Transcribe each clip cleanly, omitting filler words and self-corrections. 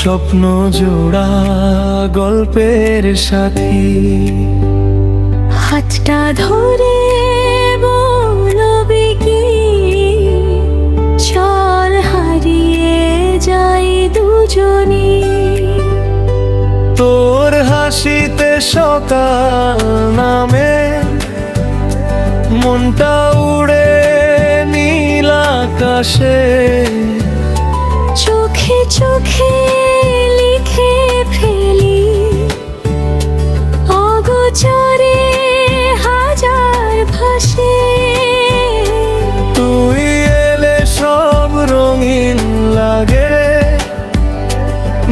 স্বপ্ন জোড়া গল্পের সাথী, হাতটা ধরে বলবি কি চল হারিয়ে যাই দুজনি। তোর হাসিতে সকাল নামে, মনটা উড়ে নীল আকাশে, চোখে চোখে লিখে ফেলি অগোচরে হাজার ভাষে। তুই এলে সব রঙিন লাগে,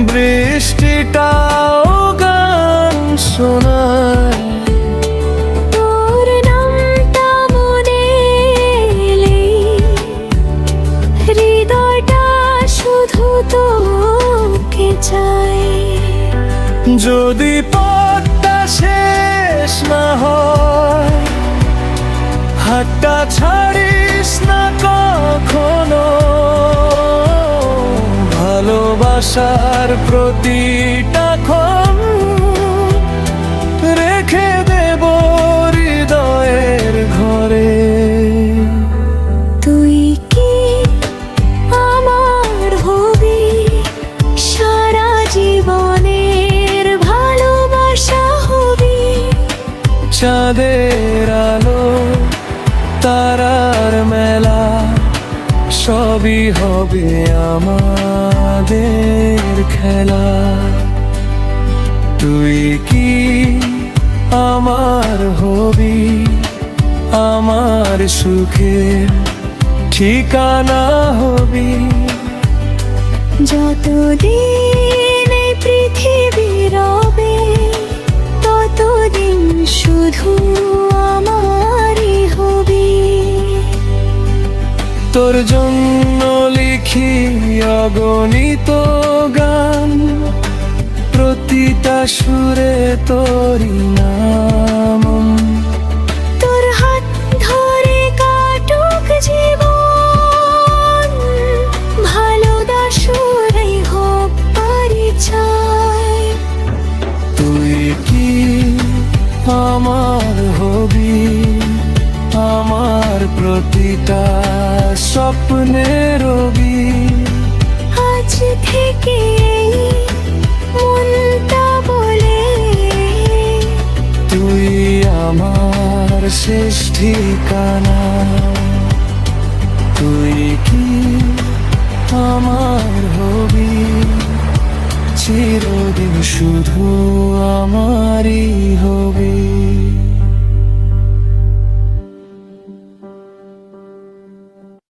বৃষ্টিটাও গান শোনায়। তোর নামটা মনে এলেই হৃদয়টা শুধু তোকে চায়। যদি পথটা শেষ না হয়, হাতটা ছাড়িস না কখনো। ভালোবাসার প্রতিটা ক্ষণ রেখে দেব হৃদয়ের ঘরে। তুই কি আমার হবি সারা জীবনের ভালোবাসা হবি। চাঁদের আলো তারার মেলা, সবই হবে আমাদের খেলা। তুই কি আমার হবি, আমার সুখের ঠিকানা হবি। যতদিন এই পৃথিবী রবে ততদিন শুধু আমারই হবি। তোর জন্য লিখি অগণিত গান, প্রতিটা সুরে তোরি নাম। তোর হাত ধরে কাটুক জীবন, ভালোবাসাই হোক পরিচয়। তুই কি আমার হবি, আমার প্রতিটা স্বপ্নের রবি। আজ থেকে মনটা বলে তুই আমার শেষ ঠিকানা। তুই কি আমার হবি, চিরদিন শুধু আমারই হবি।